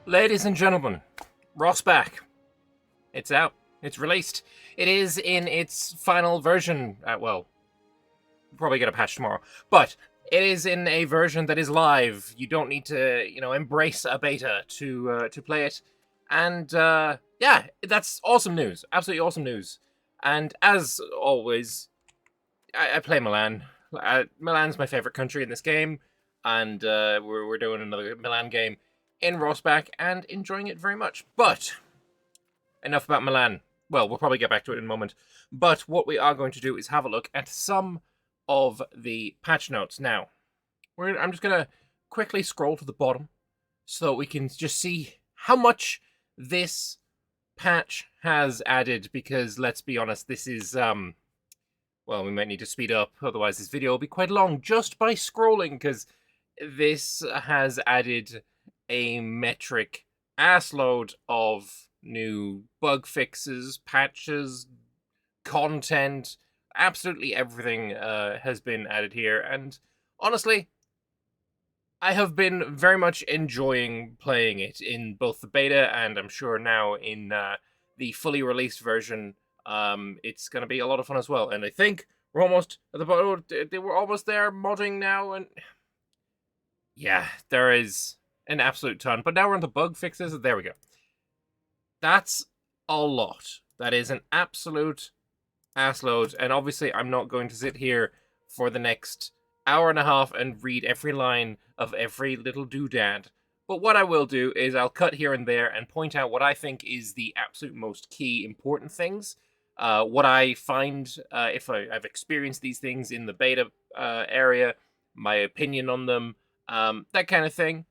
Ladies and gentlemen, ROSSBACH. It's out. It's released. It is in its final version. Well, we'll probably get a patch tomorrow. But it is in a version that is live. You don't need to, embrace a beta to play it. And, yeah, that's awesome news. Absolutely awesome news. And as always, I play Milan. Milan's my favorite country in this game. And we're doing another Milan game in ROSSBACH and enjoying it very much. But enough about Milan. Well, we'll probably get back to it in a moment. But what we are going to do is have a look at some of the patch notes. Now, I'm just going to quickly scroll to the bottom so we can just see how much this patch has added, because let's be honest, this is, well, we might need to speed up, otherwise this video will be quite long just by scrolling, because this has added a metric assload of new bug fixes, patches, content. Absolutely everything has been added here, and honestly, I have been very much enjoying playing it in both the beta and I'm sure now in the fully released version. It's going to be a lot of fun as well, and I think we're almost at the bottom. We're almost there modding now, and yeah, there is an absolute ton. But now we're on the bug fixes. There we go. That's a lot. That is an absolute assload, and obviously I'm not going to sit here for the next hour and a half and read every line of every little doodad. But what I will do is I'll cut here and there and point out what I think is the absolute most key important things. What I find if I've experienced these things in the beta area, my opinion on them, that kind of thing.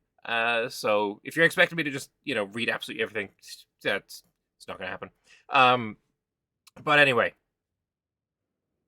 So if you're expecting me to just, read absolutely everything, it's not going to happen. But anyway,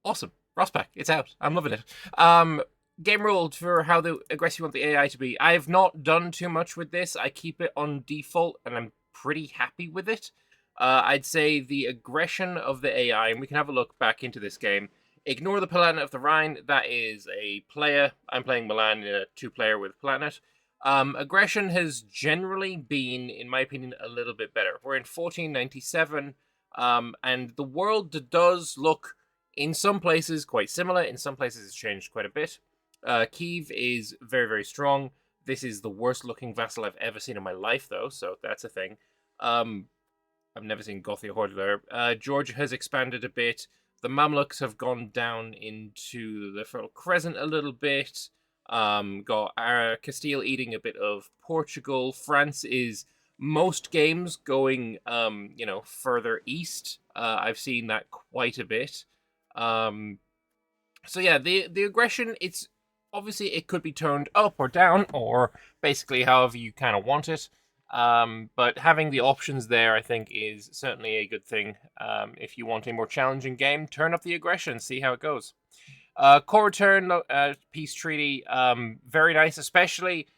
awesome. ROSSBACH, it's out. I'm loving it. Game ruled for how aggressive you want the AI to be. I have not done too much with this. I keep it on default, and I'm pretty happy with it. I'd say the aggression of the AI, and we can have a look back into this game. Ignore the Planet of the Rhine. That is a player. I'm playing Milan in a 2-player with Planet. Aggression has generally been, in my opinion, a little bit better. We're in 1497, and the world does look, in some places, quite similar. In some places, it's changed quite a bit. Kyiv is very, very strong. This is the worst looking vassal I've ever seen in my life, though, so that's a thing. I've never seen Gothia Horde there. Georgia has expanded a bit. The Mamluks have gone down into the Fertile Crescent a little bit. Got Castile eating a bit of Portugal. France is most games going, further east. I've seen that quite a bit. So yeah, the aggression, it's obviously it could be turned up or down, or basically however you kind of want it. But having the options there, I think, is certainly a good thing. If you want a more challenging game, turn up the aggression, see how it goes. Core return, peace treaty, very nice, especially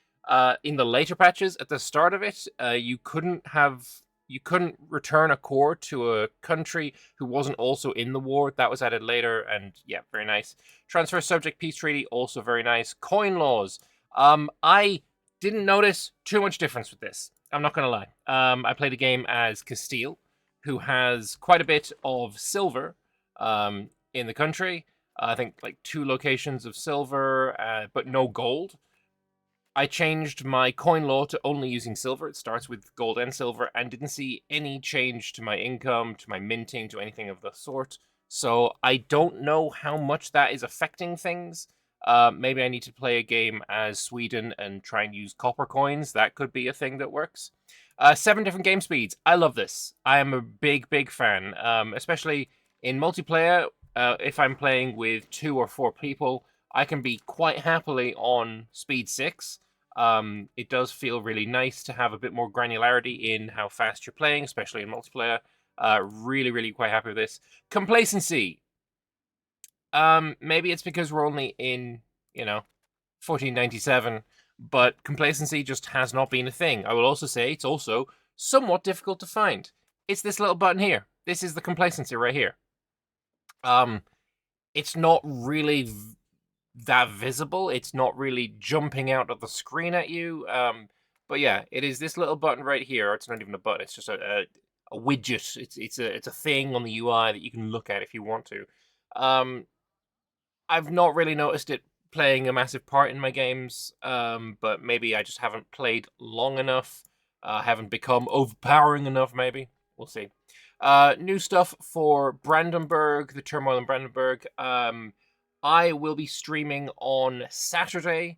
in the later patches. At the start of it, you couldn't return a core to a country who wasn't also in the war. That was added later, and yeah, very nice. Transfer subject peace treaty, also very nice. Coin laws. I didn't notice too much difference with this. I'm not going to lie. I played a game as Castile, who has quite a bit of silver in the country. I think like 2 locations of silver, but no gold. I changed my coin law to only using silver. It starts with gold and silver, and didn't see any change to my income, to my minting, to anything of the sort. So I don't know how much that is affecting things. Maybe I need to play a game as Sweden and try and use copper coins. That could be a thing that works. 7 different game speeds. I love this. I am a big, big fan, especially in multiplayer. If I'm playing with 2 or 4 people, I can be quite happily on speed 6. It does feel really nice to have a bit more granularity in how fast you're playing, especially in multiplayer. Really, really quite happy with this. Complacency. Maybe it's because we're only in, 1497, but complacency just has not been a thing. I will also say it's also somewhat difficult to find. It's this little button here. This is the complacency right here. It's not really that visible. It's not really jumping out of the screen at you. But yeah, it is this little button right here. Or it's not even a button. It's just a widget. It's a thing on the UI that you can look at if you want to. I've not really noticed it playing a massive part in my games, but maybe I just haven't played long enough. Haven't become overpowering enough, maybe. We'll see. New stuff for Brandenburg, the turmoil in Brandenburg. I will be streaming on Saturday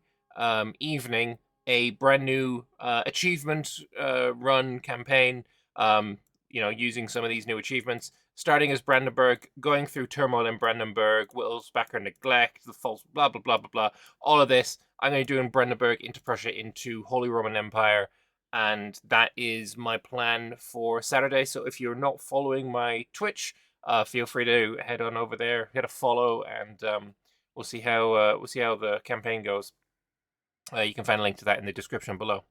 evening a brand new achievement run campaign. Using some of these new achievements, starting as Brandenburg, going through turmoil in Brandenburg, Wilsbacher neglect, the false blah blah blah blah blah. All of this I'm going to do in Brandenburg, into Prussia, into Holy Roman Empire, and that is my plan for Saturday. So if you're not following my Twitch, feel free to head on over there, hit a follow, and we'll see how the campaign goes. You can find a link to that in the description below.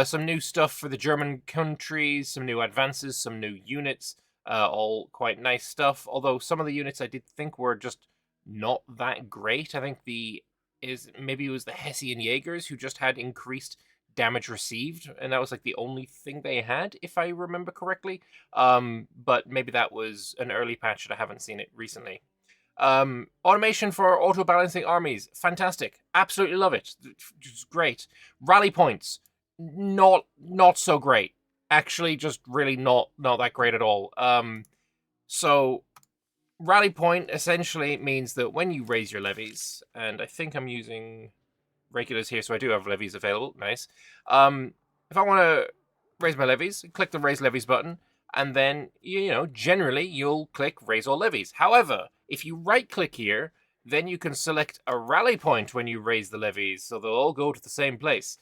Some new stuff for the German countries, some new advances, some new units, all quite nice stuff. Although some of the units I did think were just not that great. I think maybe it was the Hessian Jaegers who just had increased damage received, and that was like the only thing they had, if I remember correctly. But maybe that was an early patch and I haven't seen it recently. Automation for auto-balancing armies, fantastic. Absolutely love it. It's great. Rally points, not so great. Actually, just really not that great at all. So rally point essentially means that when you raise your levies, and I think I'm using regulars here, so I do have levies available. Nice. If I want to raise my levies, click the raise levies button, and then, generally you'll click raise all levies. However, if you right-click here, then you can select a rally point when you raise the levies, so they'll all go to the same place.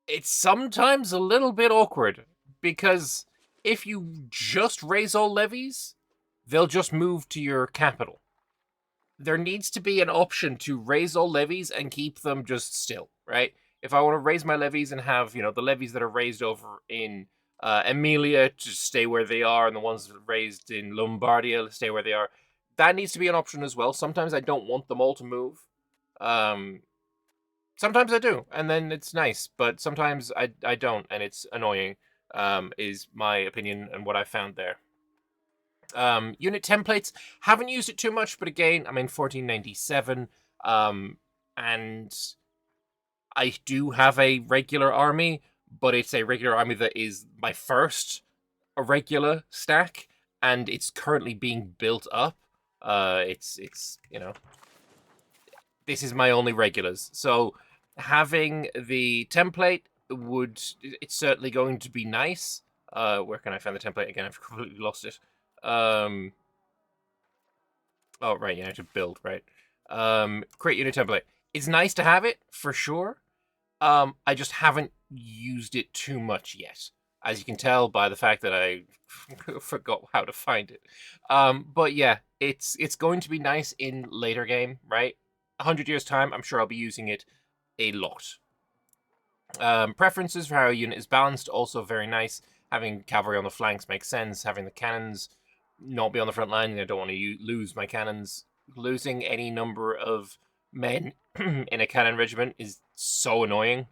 It's sometimes a little bit awkward, because if you just raise all levies, they'll just move to your capital. There needs to be an option to raise all levies and keep them just still, right? If I want to raise my levies and have, the levies that are raised over in Emilia just stay where they are, and the ones raised in Lombardia stay where they are, that needs to be an option as well. Sometimes I don't want them all to move. Sometimes I do, and then it's nice, but sometimes I don't, and it's annoying, is my opinion and what I found there. Unit templates, haven't used it too much, but again, I'm in 1497, and I do have a regular army, but it's a regular army that is my first irregular stack, and it's currently being built up. It's this is my only regulars, so having the template it's certainly going to be nice. Where can I find the template again? I've completely lost it. Oh, right, you have to build, right? Create unit template. It's nice to have it, for sure. I just haven't used it too much yet, as you can tell by the fact that I forgot how to find it. But yeah, it's going to be nice in later game, right? 100 years time, I'm sure I'll be using it a lot. Preferences for how a unit is balanced, also very nice. Having cavalry on the flanks makes sense. Having the cannons not be on the front line, I don't want to lose my cannons. Losing any number of men in a cannon regiment is so annoying.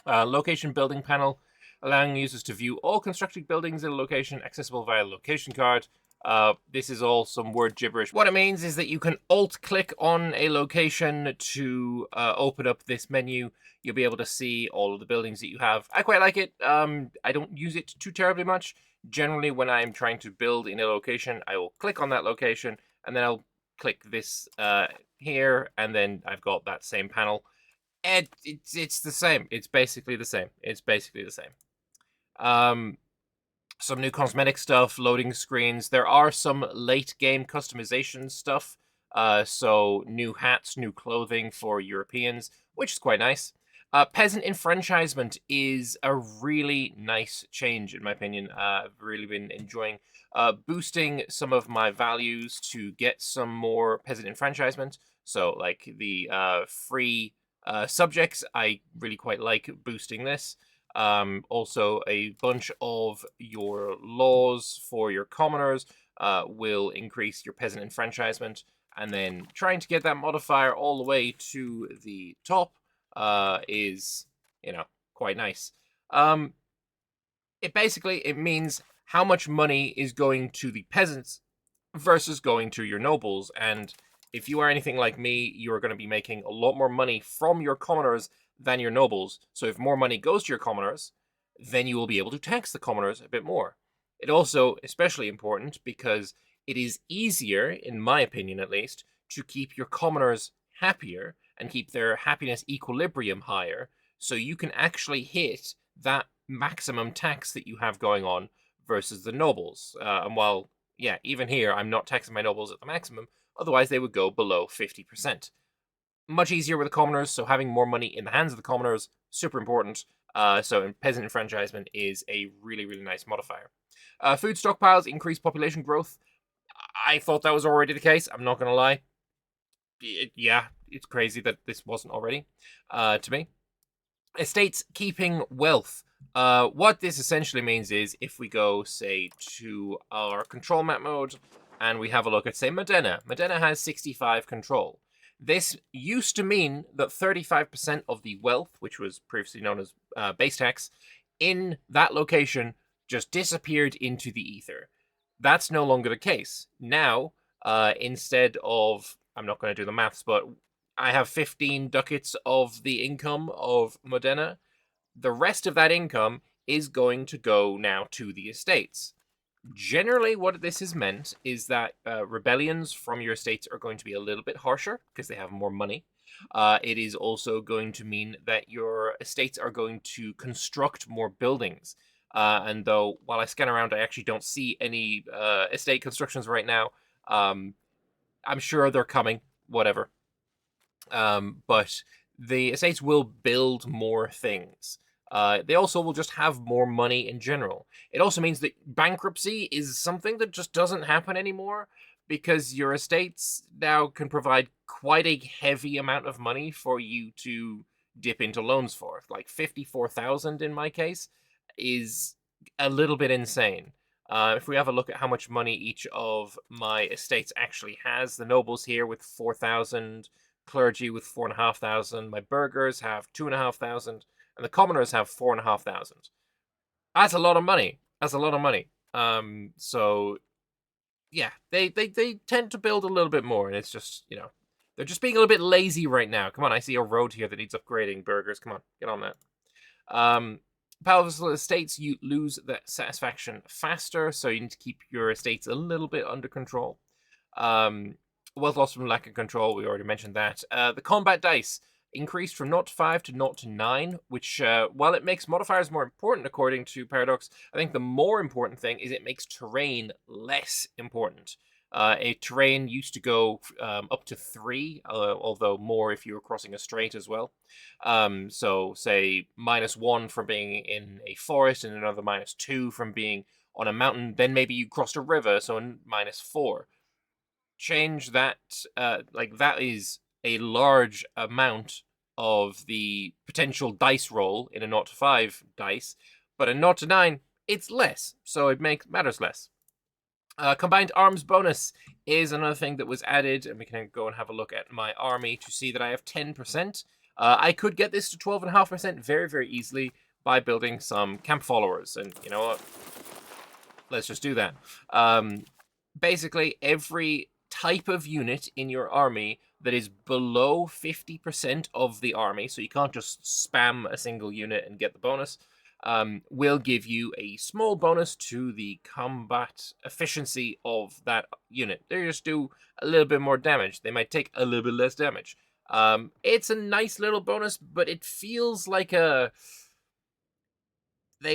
Location building panel, allowing users to view all constructed buildings in a location accessible via location card. This is all some word gibberish. What it means is that you can alt-click on a location to open up this menu. You'll be able to see all of the buildings that you have. I quite like it. I don't use it too terribly much. Generally, when I'm trying to build in a location, I will click on that location, and then I'll click this here, and then I've got that same panel. And it's the same. It's basically the same. Some new cosmetic stuff, loading screens. There are some late game customization stuff. So new hats, new clothing for Europeans, which is quite nice. Peasant enfranchisement is a really nice change, in my opinion. I've really been enjoying boosting some of my values to get some more peasant enfranchisement. So, like the free subjects, I really quite like boosting this. Also, a bunch of your laws for your commoners will increase your peasant enfranchisement, and then trying to get that modifier all the way to the top is, quite nice. It means how much money is going to the peasants versus going to your nobles. And if you are anything like me, you are going to be making a lot more money from your commoners than your nobles. So if more money goes to your commoners, then you will be able to tax the commoners a bit more. It also especially important because it is easier, in my opinion at least, to keep your commoners happier and keep their happiness equilibrium higher, so you can actually hit that maximum tax that you have going on versus the nobles. And while, yeah, even here, I'm not taxing my nobles at the maximum, otherwise they would go below 50%. Much easier with the commoners, so having more money in the hands of the commoners, super important. So peasant enfranchisement is a really, really nice modifier. Food stockpiles increase population growth. I thought that was already the case, I'm not going to lie. Yeah, it's crazy that this wasn't already, to me. Estates keeping wealth. What this essentially means is if we go, say, to our control map mode and we have a look at, say, Modena. Modena has 65 control. This used to mean that 35% of the wealth, which was previously known as base tax, in that location just disappeared into the ether. That's no longer the case. Now, instead of, I'm not going to do the maths, but I have 15 ducats of the income of Modena. The rest of that income is going to go now to the estates. Generally, what this has meant is that rebellions from your estates are going to be a little bit harsher because they have more money. It is also going to mean that your estates are going to construct more buildings. And though, while I scan around, I actually don't see any estate constructions right now. I'm sure they're coming, whatever. But the estates will build more things. They also will just have more money in general. It also means that bankruptcy is something that just doesn't happen anymore because your estates now can provide quite a heavy amount of money for you to dip into loans for. Like 54,000 in my case is a little bit insane. If we have a look at how much money each of my estates actually has, the nobles here with 4,000, clergy with 4,500, my burghers have 2,500, and the commoners have 4,500. That's a lot of money. That's a lot of money. So yeah, they tend to build a little bit more, and it's just, they're just being a little bit lazy right now. Come on, I see a road here that needs upgrading. Burghers, come on, get on that. Powerful estates, you lose that satisfaction faster, so you need to keep your estates a little bit under control. Wealth loss from lack of control, we already mentioned that. The combat dice increased from 0 to 5 to 0 to 9, which, while it makes modifiers more important according to Paradox, I think the more important thing is it makes terrain less important. A terrain used to go up to 3, although more if you were crossing a strait as well. So, say, -1 from being in a forest and another -2 from being on a mountain. Then maybe you crossed a river, so -4. Change that, that is a large amount of the potential dice roll in a 0 to 5 dice, but a 0 to 9, it's less, so it matters less. Combined arms bonus is another thing that was added, and we can go and have a look at my army to see that I have 10%. I could get this to 12.5% very, very easily by building some camp followers, and you know what? Let's just do that. Basically, every type of unit in your army that is below 50% of the army, so you can't just spam a single unit and get the bonus, will give you a small bonus to the combat efficiency of that unit. They just do a little bit more damage. They might take a little bit less damage. It's a nice little bonus, but it feels like they've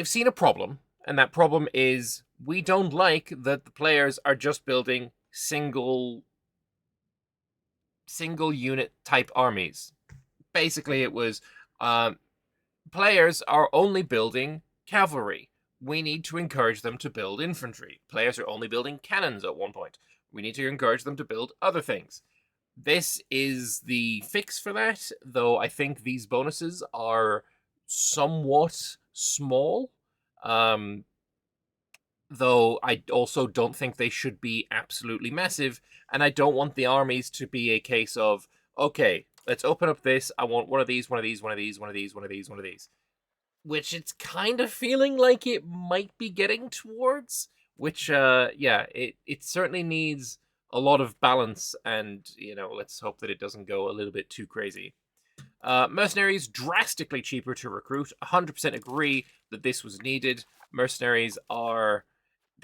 seen a problem, and that problem is we don't like that the players are just building single unit type armies. Basically, it was players are only building cavalry. We need to encourage them to build infantry. Players are only building cannons at one point. We need to encourage them to build other things. This is the fix for that, though I think these bonuses are somewhat small. Though I also don't think they should be absolutely massive, and I don't want the armies to be a case of, okay, let's open up this, I want one of these, one of these, one of these, one of these, one of these, one of these. which it's kind of feeling like it might be getting towards. Which, yeah, it certainly needs a lot of balance, and let's hope that it doesn't go a little bit too crazy. Mercenaries, drastically cheaper to recruit. 100% agree that this was needed. Mercenaries are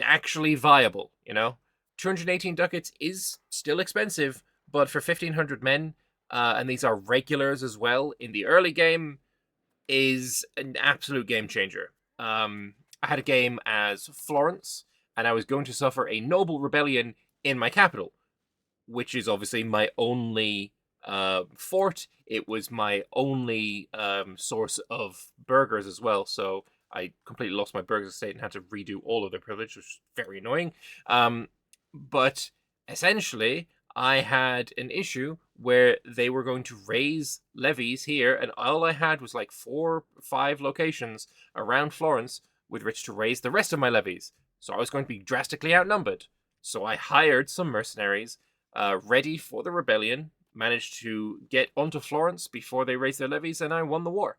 actually viable, 218 ducats is still expensive, but for 1,500 men, and these are regulars as well, in the early game, is an absolute game changer. I had a game as Florence, and I was going to suffer a noble rebellion in my capital, which is obviously my only fort. It was my only source of burghers as well, so I completely lost my burghers estate and had to redo all of their privilege, which was very annoying. But essentially, I had an issue where they were going to raise levies here, and all I had was like 4 or 5 locations around Florence with which to raise the rest of my levies. So I was going to be drastically outnumbered. So I hired some mercenaries ready for the rebellion, managed to get onto Florence before they raised their levies, and I won the war.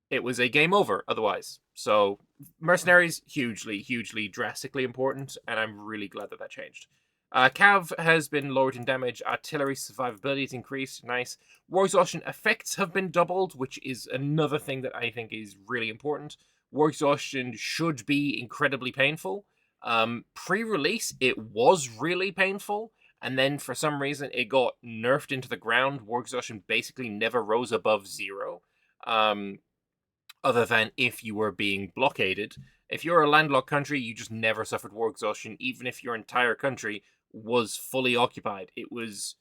It was a game over otherwise. So mercenaries, hugely, drastically important, and I'm really glad that changed. Cav has been lowered in damage. Artillery survivability is increased. Nice. War exhaustion effects have been doubled, which is another thing that I think is really important. War exhaustion should be incredibly painful. Pre-release, it was really painful, and then for some reason it got nerfed into the ground. War exhaustion basically never rose above 0. Other than if you were being blockaded. If you're a landlocked country, you just never suffered war exhaustion, even if your entire country was fully occupied. It was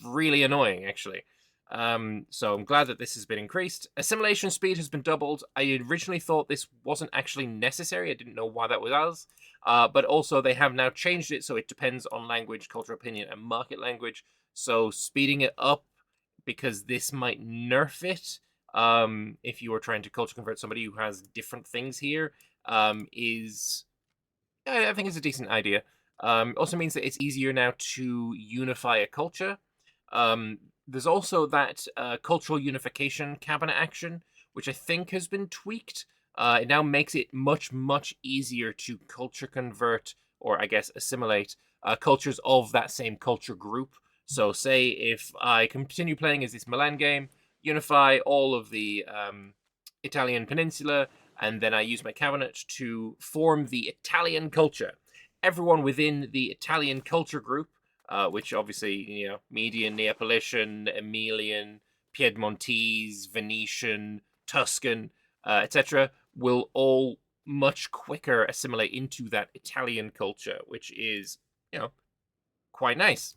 really annoying, actually. So I'm glad that this has been increased. Assimilation speed has been doubled. I originally thought this wasn't actually necessary. I didn't know why that was. But also they have now changed it so it depends on language, cultural opinion, and market language. So speeding it up, because this might nerf it, if you are trying to culture convert somebody who has different things here, is, I think, it's a decent idea. Also means that it's easier now to unify a culture. There's also that cultural unification cabinet action, which I think has been tweaked. It now makes it much easier to culture convert, or I guess assimilate, cultures of that same culture group. So say if I continue playing as this Milan game, unify all of the Italian peninsula, and then I use my cabinet to form the Italian culture. Everyone within the Italian culture group, which obviously, Median, Neapolitan, Emilian, Piedmontese, Venetian, Tuscan, etc., will all much quicker assimilate into that Italian culture, which is, quite nice.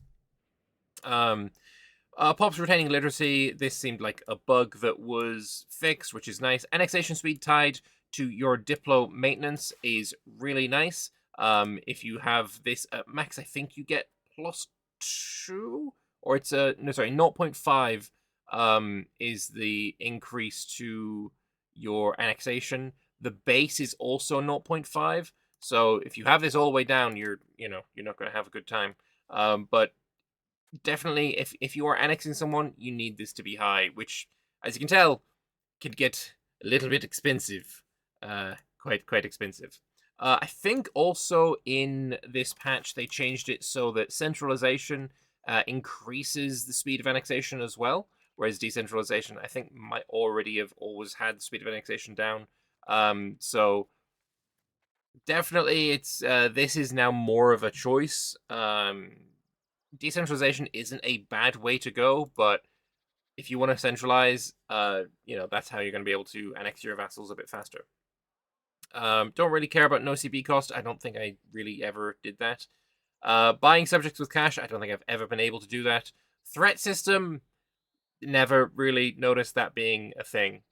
Pops retaining literacy. This seemed like a bug that was fixed, which is nice. Annexation speed tied to your Diplo maintenance is really nice. If you have this at max, I think you get +2, or it's no, sorry, 0.5 is the increase to your annexation. The base is also 0.5. So if you have this all the way down, you're not going to have a good time. But definitely, if you are annexing someone, you need this to be high, which, as you can tell, can get a little bit expensive. Quite expensive. I think also in this patch they changed it so that centralization increases the speed of annexation as well, whereas decentralization, I think, might already have always had the speed of annexation down. So definitely, it's this is now more of a choice. Decentralization isn't a bad way to go, but if you want to centralize, that's how you're going to be able to annex your vassals a bit faster. Don't really care about no CB cost. I don't think I really ever did that. Buying subjects with cash, I don't think I've ever been able to do that. Threat system, never really noticed that being a thing.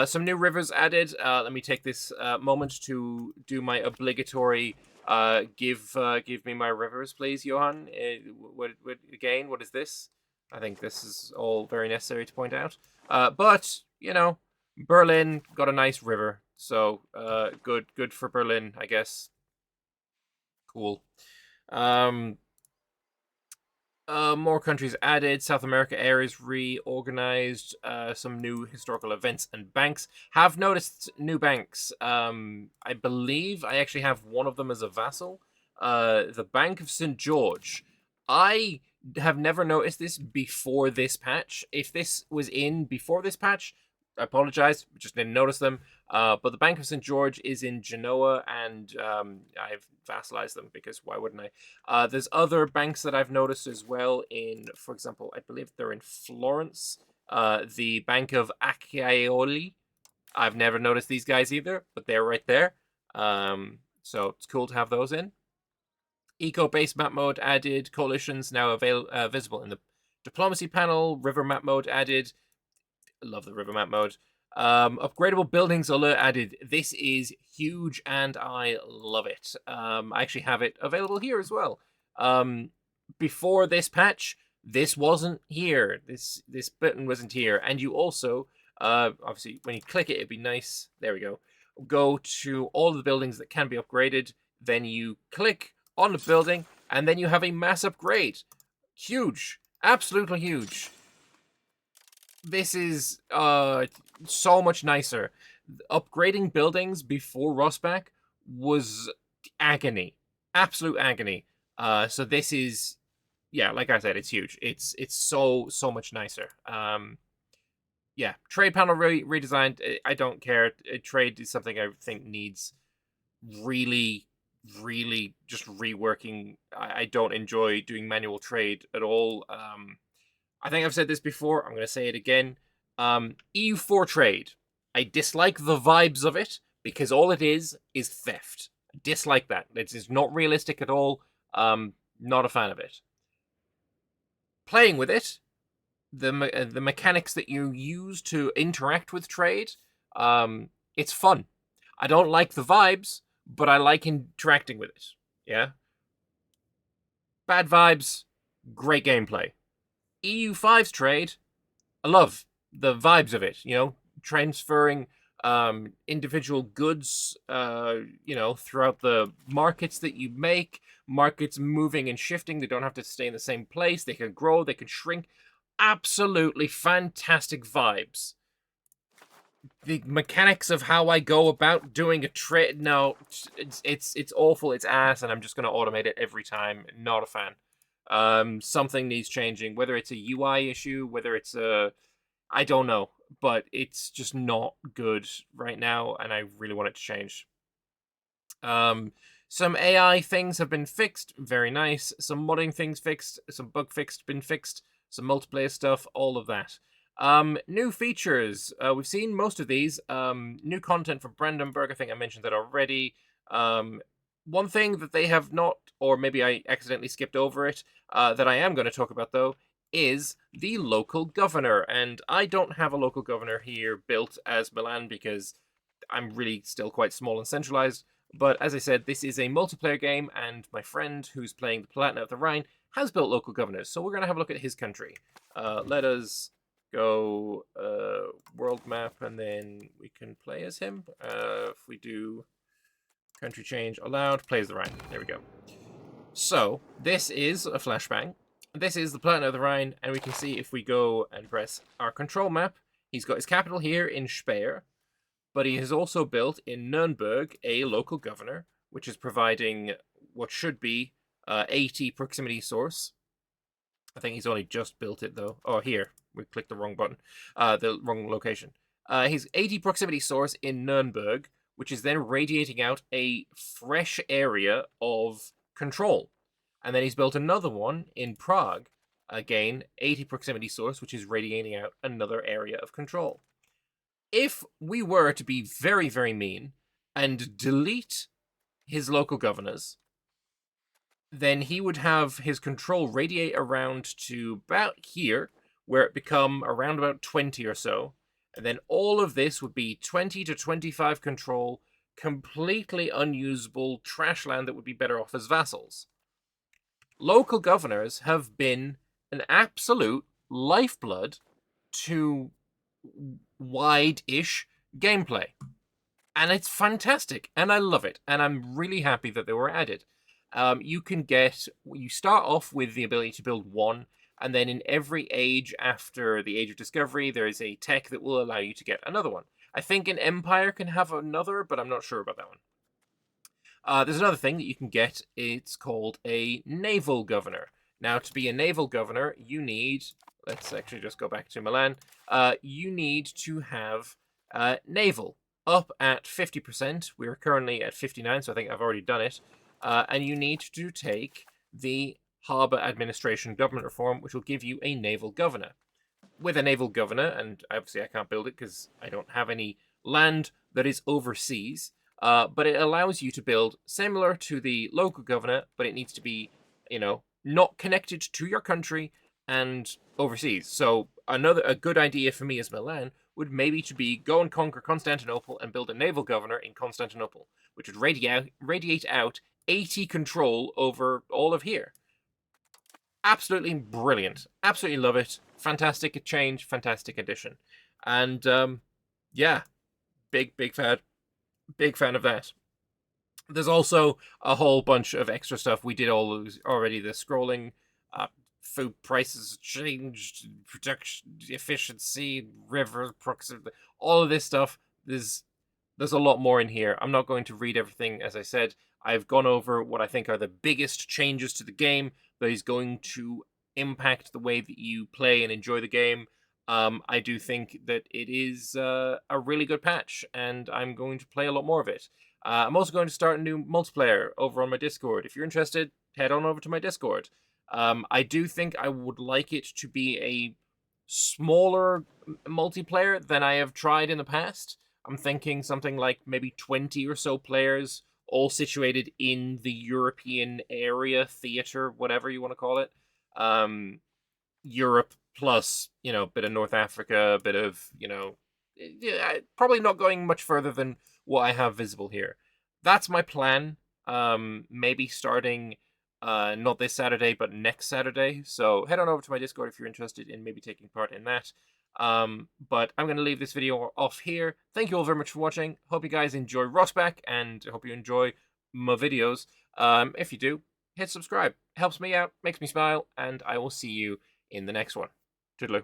Some new rivers added. Let me take this moment to do my obligatory give me my rivers, please, Johan. What is this? I think this is all very necessary to point out. But Berlin got a nice river, so good for Berlin, I guess. Cool. More countries added. South America areas reorganized. Some new historical events and banks. Have noticed new banks. I believe I actually have one of them as a vassal. The Bank of St. George. I have never noticed this before this patch. If this was in before this patch, I apologize. Just didn't notice them. But the Bank of St. George is in Genoa, and I've vassalized them because why wouldn't I? There's other banks that I've noticed as well in, for example, I believe they're in Florence. The Bank of Acciaioli. I've never noticed these guys either, but they're right there. So it's cool to have those in. Eco-based map mode added. Coalitions now visible in the diplomacy panel. River map mode added. I love the river map mode. Upgradable buildings alert added. This is huge and I love it. I actually have it available here as well. Before this patch, this wasn't here. This button wasn't here. And you also, obviously, when you click it, it'd be nice. There we go. Go to all the buildings that can be upgraded. Then you click on the building, and then you have a mass upgrade. Huge. Absolutely huge. This is so much nicer. Upgrading buildings before ROSSBACH was agony. Absolute agony. So this is, yeah, like I said, it's huge. It's so much nicer. Yeah, trade panel redesigned. I don't care. Trade is something I think needs really just reworking. I don't enjoy doing manual trade at all. I think I've said this before. I'm going to say it again. EU4 trade. I dislike the vibes of it because all it is theft. I dislike that. It is not realistic at all. Not a fan of it. Playing with it, the mechanics that you use to interact with trade, it's fun. I don't like the vibes, but I like interacting with it. Yeah? Bad vibes, great gameplay. EU5's trade, I love the vibes of it, you know, transferring individual goods, you know, throughout the markets that you make, markets moving and shifting. They don't have to stay in the same place. They can grow, they can shrink. Absolutely fantastic vibes. The mechanics of how I go about doing a trade, no, it's awful, it's ass, and I'm just going to automate it every time. Not a fan. Something needs changing, whether it's a UI issue, whether it's a, I don't know, but it's just not good right now, and I really want it to change. Some AI things have been fixed, very nice. Some modding things fixed, some bug been fixed, some multiplayer stuff, all of that. New features. We've seen most of these. New content for Brandenburg. I think I mentioned that already. One thing that they have not, or maybe I accidentally skipped over it, that I am going to talk about though, is the local governor. And I don't have a local governor here built as Milan because I'm really still quite small and centralized. But as I said, this is a multiplayer game, and my friend who's playing the Palatinate of the Rhine has built local governors. So we're going to have a look at his country. Let us go world map, and then we can play as him. If we do country change allowed, play as the Rhine. There we go. So this is a flashbang. This is the Palatinate of the Rhine, and we can see if we go and press our control map, he's got his capital here in Speyer, but he has also built in Nuremberg a local governor, which is providing what should be 80 proximity source. I think he's only just built it though. Oh, here. We clicked the wrong button. The wrong location. His 80 proximity source in Nuremberg, which is then radiating out a fresh area of control. And then he's built another one in Prague. Again, 80 proximity source, which is radiating out another area of control. If we were to be very, very mean and delete his local governors, then he would have his control radiate around to about here, where it become around about 20 or so. And then all of this would be 20 to 25 control, completely unusable trash land that would be better off as vassals. Local governors have been an absolute lifeblood to wide-ish gameplay. And it's fantastic, and I love it, and I'm really happy that they were added. you start off with the ability to build one, and then in every age after the Age of Discovery, there is a tech that will allow you to get another one. I think an Empire can have another, but I'm not sure about that one. There's another thing that you can get. It's called a naval governor. Now, to be a naval governor, you need... Let's actually just go back to Milan. You need to have naval up at 50%. We're currently at 59, so I think I've already done it. And you need to take the Harbour Administration Government Reform, which will give you a naval governor. With a naval governor, and obviously I can't build it because I don't have any land that is overseas, but it allows you to build similar to the local governor, but it needs to be, not connected to your country and overseas. So a good idea for me as Milan would maybe to be go and conquer Constantinople and build a naval governor in Constantinople, which would radiate out 80 control over all of here. Absolutely brilliant. Absolutely love it. Fantastic change, fantastic addition. And yeah, big fan of that. There's also a whole bunch of extra stuff. We did all those already. The scrolling, food prices changed, production efficiency, river proximity, all of this stuff. There's a lot more in here. I'm not going to read everything, as I said. I've gone over what I think are the biggest changes to the game that is going to impact the way that you play and enjoy the game. I do think that it is a really good patch, and I'm going to play a lot more of it. I'm also going to start a new multiplayer over on my Discord. If you're interested, head on over to my Discord. I do think I would like it to be a smaller multiplayer than I have tried in the past. I'm thinking something like maybe 20 or so players, all situated in the European area, theater, whatever you want to call it. Europe plus, a bit of North Africa, a bit of, probably not going much further than what I have visible here. That's my plan. Maybe starting not this Saturday, but next Saturday. So head on over to my Discord if you're interested in maybe taking part in that. But I'm going to leave this video off here. Thank you all very much for watching. Hope you guys enjoy ROSSBACH, and hope you enjoy my videos. If you do, hit subscribe. Helps me out, makes me smile, and I will see you in the next one. Toodaloo.